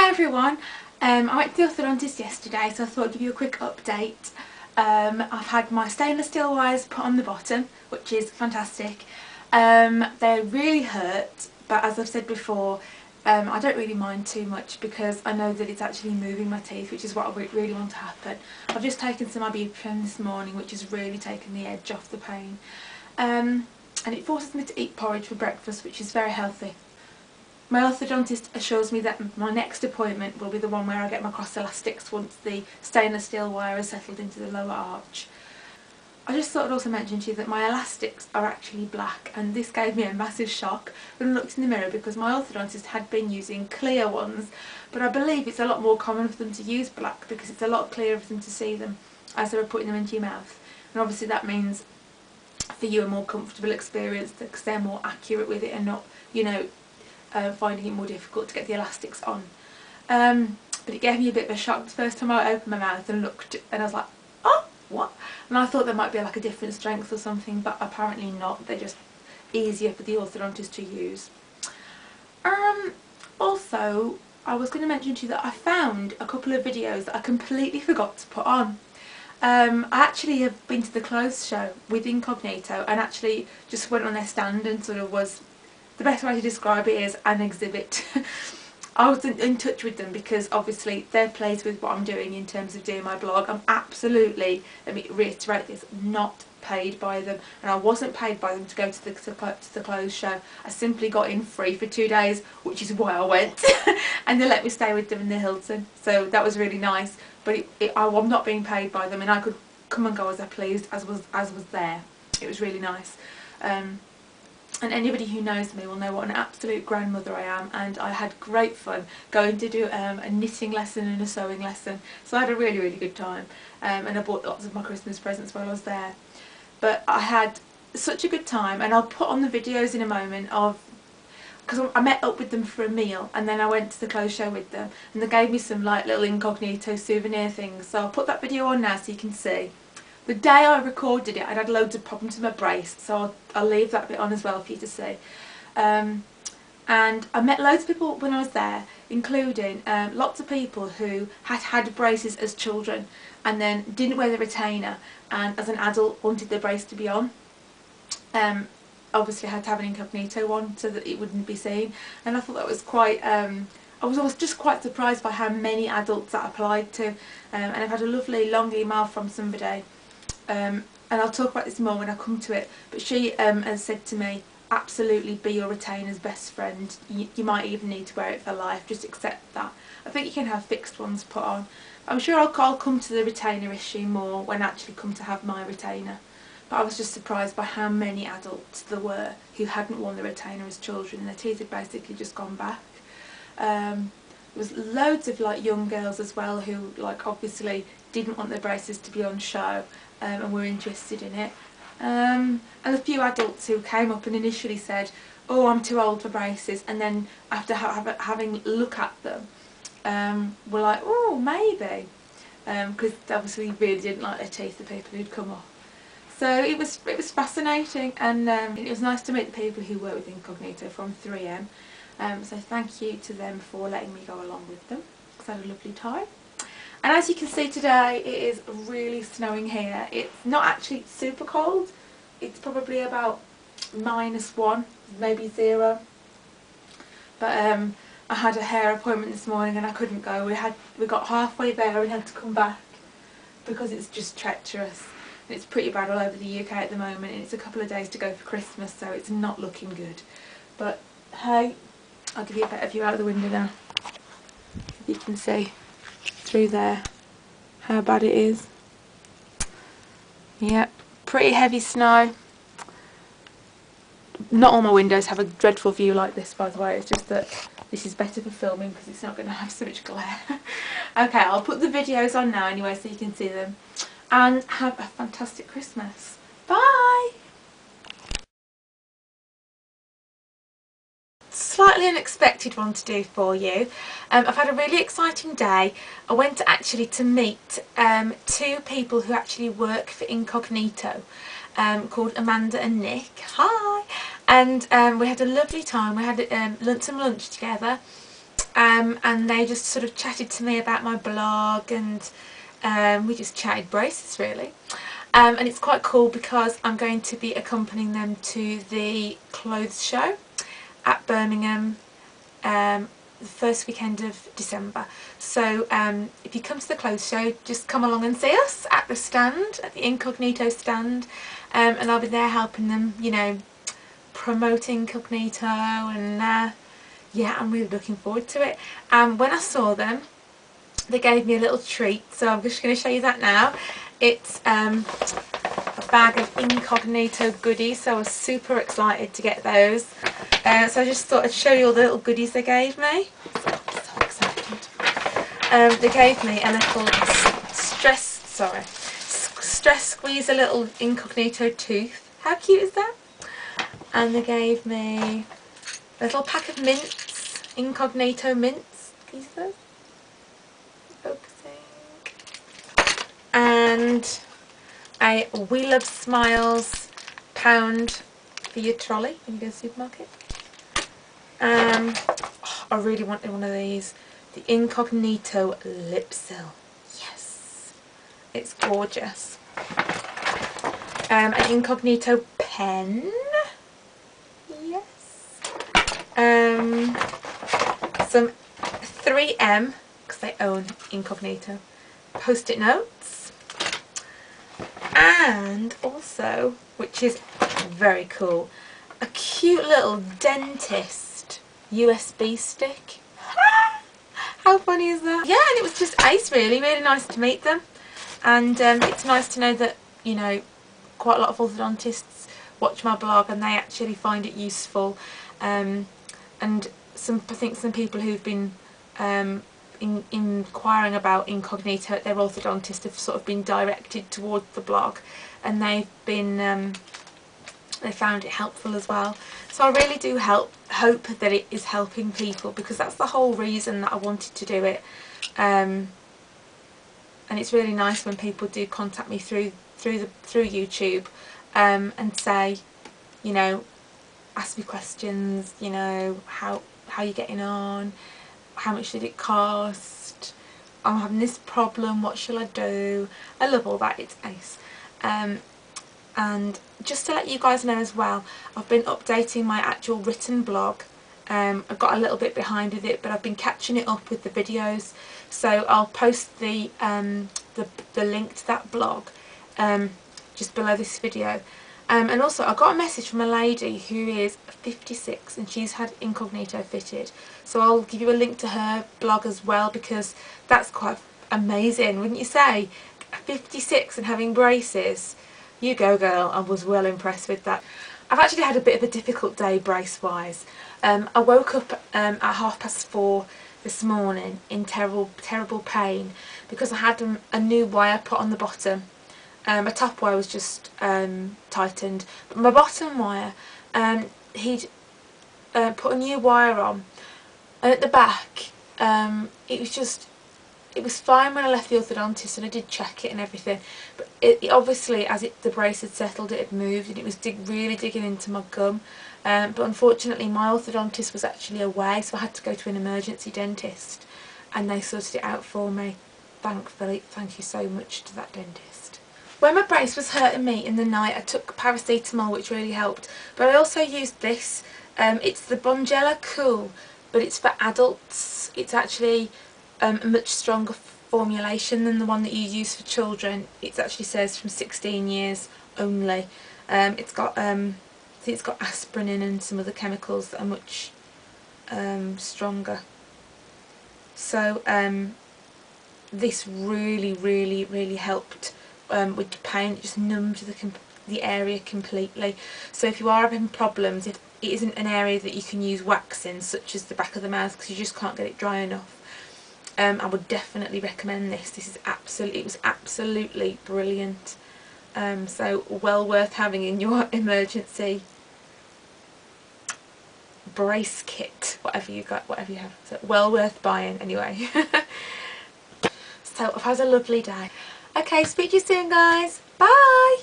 Hi everyone, I went to the orthodontist yesterday, so I thought I'd give you a quick update. I've had my stainless steel wires put on the bottom, which is fantastic. They really hurt, but as I've said before, I don't really mind too much because I know that it's actually moving my teeth, which is what I really want to happen. I've just taken some ibuprofen this morning, which has really taken the edge off the pain. And it forces me to eat porridge for breakfast, which is very healthy. My orthodontist assures me that my next appointment will be the one where I get my cross elastics once the stainless steel wire is settled into the lower arch. I just thought I'd also mention to you that my elastics are actually black, and this gave me a massive shock when I looked in the mirror because my orthodontist had been using clear ones, but I believe it's a lot more common for them to use black because it's a lot clearer for them to see them as they were putting them into your mouth. And obviously that means for you a more comfortable experience because they're more accurate with it and not, you know, finding it more difficult to get the elastics on. But it gave me a bit of a shock the first time I opened my mouth and looked, and I was like, oh, what? And I thought there might be like a different strength or something, but apparently not. They're just easier for the orthodontist to use. Also, I was going to mention to you that I found a couple of videos that I completely forgot to put on. I actually have been to the clothes show with Incognito and actually just went on their stand and sort of was, the best way to describe it is an exhibit. I was in touch with them because obviously they're pleased with what I'm doing in terms of doing my blog. I'm absolutely, let me reiterate this, not paid by them, and I wasn't paid by them to go to the clothes show. I simply got in free for 2 days, which is why I went. And they let me stay with them in the Hilton, so that was really nice. But I'm not being paid by them, and I could come and go as I pleased, as was there. It was really nice. And anybody who knows me will know what an absolute grandmother I am, and I had great fun going to do a knitting lesson and a sewing lesson, so I had a really good time, and I bought lots of my Christmas presents while I was there. But I had such a good time, and I'll put on the videos in a moment of, because I met up with them for a meal and then I went to the clothes show with them and they gave me some like little Incognito souvenir things, so I'll put that video on now so you can see. The day I recorded it I'd had loads of problems with my brace, so I'll leave that bit on as well for you to see. And I met loads of people when I was there, including lots of people who had braces as children and then didn't wear the retainer, and as an adult wanted their brace to be on. Obviously I had to have an Incognito one so that it wouldn't be seen, and I thought that was quite, I was just quite surprised by how many adults that applied to, and I've had a lovely long email from somebody, and I'll talk about this more when I come to it, but she has said to me, absolutely be your retainer's best friend. You might even need to wear it for life, just accept that. I think you can have fixed ones put on. I'm sure I'll come to the retainer issue more when I actually come to have my retainer. But I was just surprised by how many adults there were who hadn't worn the retainer as children and their teeth had basically just gone back. There was loads of like young girls as well who like obviously didn't want their braces to be on show and were interested in it. And a few adults who came up and initially said, oh, I'm too old for braces, and then after having a look at them were like, oh, maybe, because they obviously really didn't like their teeth, the people who'd come off. So it was fascinating, and it was nice to meet the people who work with Incognito from 3M. So thank you to them for letting me go along with them, because I had a lovely time. And as you can see today, it is really snowing here. It's not actually super cold. It's probably about -1, maybe 0. But I had a hair appointment this morning and I couldn't go. We got halfway there and had to come back because it's just treacherous. It's pretty bad all over the UK at the moment, and it's a couple of days to go for Christmas, so it's not looking good. But hey, I'll give you a better view out of the window now. If you can see through there how bad it is. Yep, pretty heavy snow. Not all my windows have a dreadful view like this, by the way. It's just that this is better for filming because it's not going to have so much glare. Okay, I'll put the videos on now anyway so you can see them. And have a fantastic Christmas. Bye! Slightly unexpected one to do for you. I've had a really exciting day. I went actually to meet 2 people who actually work for Incognito, called Amanda and Nick. Hi! And we had a lovely time. We had some lunch together. and they just sort of chatted to me about my blog, and we just chatted braces really. And it's quite cool because I'm going to be accompanying them to the clothes show at Birmingham the first weekend of December. So if you come to the clothes show, just come along and see us at the stand, at the Incognito stand, and I'll be there helping them, you know, promote Incognito, and yeah, I'm really looking forward to it. When I saw them, they gave me a little treat, so I'm just going to show you that now. It's a bag of Incognito goodies, so I was super excited to get those. So I just thought I'd show you all the little goodies they gave me. So excited. They gave me a little stress squeeze, a little Incognito tooth. How cute is that? And they gave me a little pack of mints, Incognito mints. Can you see those? Focusing. And a We Love Smiles pound for your trolley when you go to the supermarket. Oh, I really wanted one of these. The Incognito lip seal. Yes, it's gorgeous. An Incognito pen. Yes. Some 3M, because they own Incognito, post-it notes. And also, which is very cool, a cute little dentist USB stick. How funny is that? Yeah, and it was just ace really nice to meet them. And it's nice to know that, you know, quite a lot of orthodontists watch my blog and they actually find it useful. And I think some people who've been inquiring about Incognito at their orthodontist have sort of been directed towards the blog, and they've been they found it helpful as well. So I really do hope that it is helping people, because that's the whole reason that I wanted to do it. And it's really nice when people do contact me through YouTube and say, you know, ask me questions, you know, how you're getting on, how much did it cost, I'm having this problem, what shall I do. I love all that, it's ace. And just to let you guys know as well, I've been updating my actual written blog. I've got a little bit behind with it, but I've been catching it up with the videos, so I'll post the link to that blog just below this video. And also I got a message from a lady who is 56 and she's had Incognito fitted, so I'll give you a link to her blog as well, because that's quite amazing, wouldn't you say? 56 and having braces. You go girl, I was well impressed with that. I've actually had a bit of a difficult day brace wise. I woke up at 4:30 this morning in terrible pain because I had a new wire put on the bottom. My top wire was just tightened, but my bottom wire, he'd put a new wire on, and at the back it was fine when I left the orthodontist, and I did check it and everything, but it obviously, as the brace had settled, it had moved and it was really digging into my gum. But unfortunately my orthodontist was actually away, so I had to go to an emergency dentist and they sorted it out for me. Thankfully, thank you so much to that dentist. When my brace was hurting me in the night, I took paracetamol, which really helped, but I also used this. It's the Bongella Cool, but it's for adults. It's actually a much stronger formulation than the one that you use for children. It actually says from 16 years only. It's got I think it's got aspirin in and some other chemicals that are much stronger. So this really helped with the pain. It just numbed the area completely. So if you are having problems, if it isn't an area that you can use wax in, such as the back of the mouth, because you just can't get it dry enough, I would definitely recommend this. It was absolutely brilliant. So well worth having in your emergency brace kit, whatever you have. So well worth buying anyway. So I've had a lovely day. Okay, speak to you soon guys. Bye.